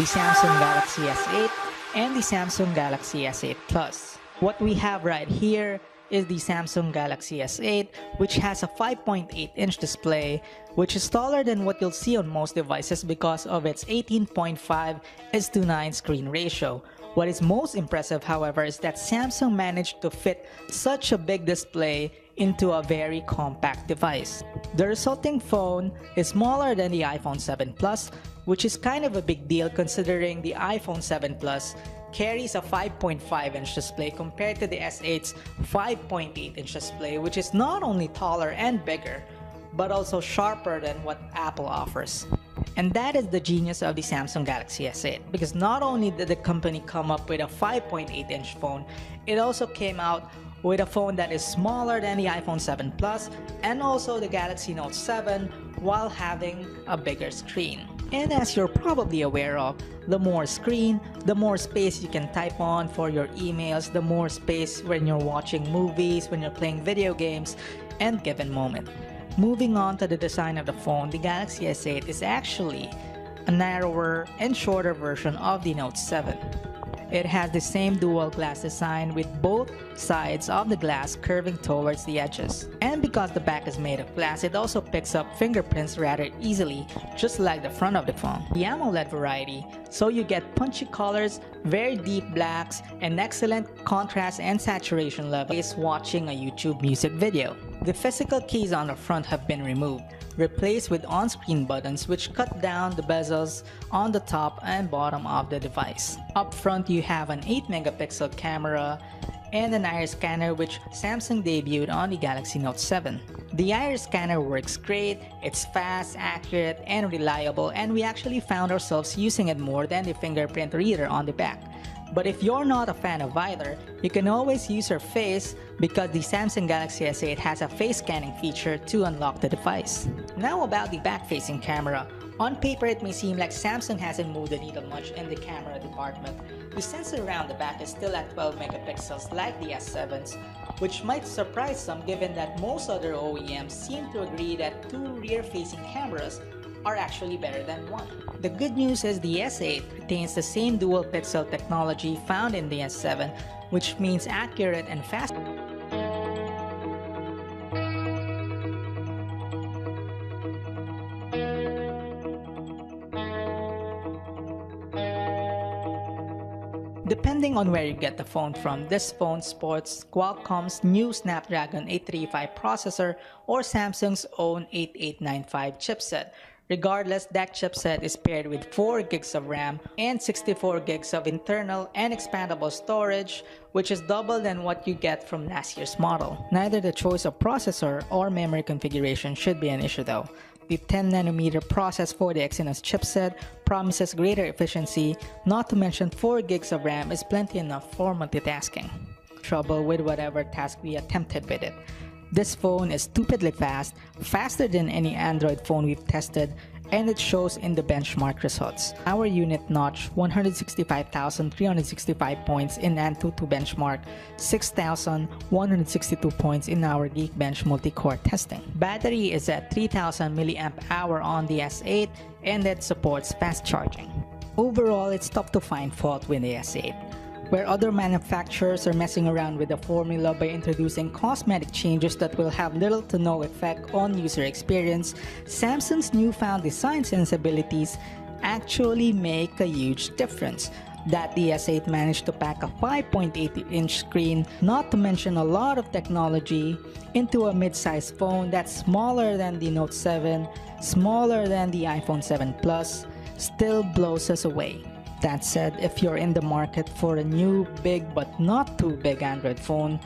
the Samsung Galaxy S8 and the Samsung Galaxy S8 Plus. What we have right here is the Samsung Galaxy S8, which has a 5.8-inch display, which is taller than what you'll see on most devices because of its 18.5:9 screen ratio. What is most impressive, however, is that Samsung managed to fit such a big display into a very compact device. The resulting phone is smaller than the iPhone 7 Plus, which is kind of a big deal considering the iPhone 7 Plus carries a 5.5-inch display compared to the S8's 5.8-inch display, which is not only taller and bigger, but also sharper than what Apple offers. And that is the genius of the Samsung Galaxy S8, because not only did the company come up with a 5.8-inch phone, it also came out with a phone that is smaller than the iPhone 7 Plus and also the Galaxy Note 7 while having a bigger screen. And as you're probably aware of, the more screen, the more space you can type on for your emails, the more space when you're watching movies, when you're playing video games, and given moment. Moving on to the design of the phone, the Galaxy S8 is actually a narrower and shorter version of the Note 7. It has the same dual glass design with both sides of the glass curving towards the edges. And because the back is made of glass, it also picks up fingerprints rather easily, just like the front of the phone. The AMOLED variety, so you get punchy colors, very deep blacks, and excellent contrast and saturation levels watching a YouTube music video. The physical keys on the front have been removed, replaced with on-screen buttons which cut down the bezels on the top and bottom of the device. Up front, you have an 8-megapixel camera and an iris scanner which Samsung debuted on the Galaxy Note 7. The iris scanner works great, it's fast, accurate, and reliable, and we actually found ourselves using it more than the fingerprint reader on the back. But if you're not a fan of either, you can always use your face because the Samsung Galaxy S8 has a face scanning feature to unlock the device. Now about the back-facing camera. On paper, it may seem like Samsung hasn't moved the needle much in the camera department. The sensor around the back is still at 12 megapixels like the S7's, which might surprise some given that most other OEMs seem to agree that two rear-facing cameras are actually better than one. The good news is the S8 retains the same dual pixel technology found in the S7, which means accurate and fast. Depending on where you get the phone from, this phone sports Qualcomm's new Snapdragon 835 processor or Samsung's own 8895 chipset. Regardless, that chipset is paired with 4 gigs of RAM and 64 gigs of internal and expandable storage, which is double than what you get from last year's model. Neither the choice of processor or memory configuration should be an issue though. The 10nm process for the Exynos chipset promises greater efficiency, not to mention 4 gigs of RAM is plenty enough for multitasking. Trouble with whatever task we attempted with it. This phone is stupidly fast, faster than any Android phone we've tested, and it shows in the benchmark results. Our unit notched 165,365 points in Antutu benchmark, 6,162 points in our Geekbench multi-core testing. Battery is at 3,000 mAh on the S8 and it supports fast charging. Overall, it's tough to find fault with the S8. Where other manufacturers are messing around with the formula by introducing cosmetic changes that will have little to no effect on user experience, Samsung's newfound design sensibilities actually make a huge difference. That the S8 managed to pack a 5.8-inch screen, not to mention a lot of technology, into a mid-sized phone that's smaller than the Note 7, smaller than the iPhone 7 Plus, still blows us away. That said, if you're in the market for a new, big but not too big Android phone,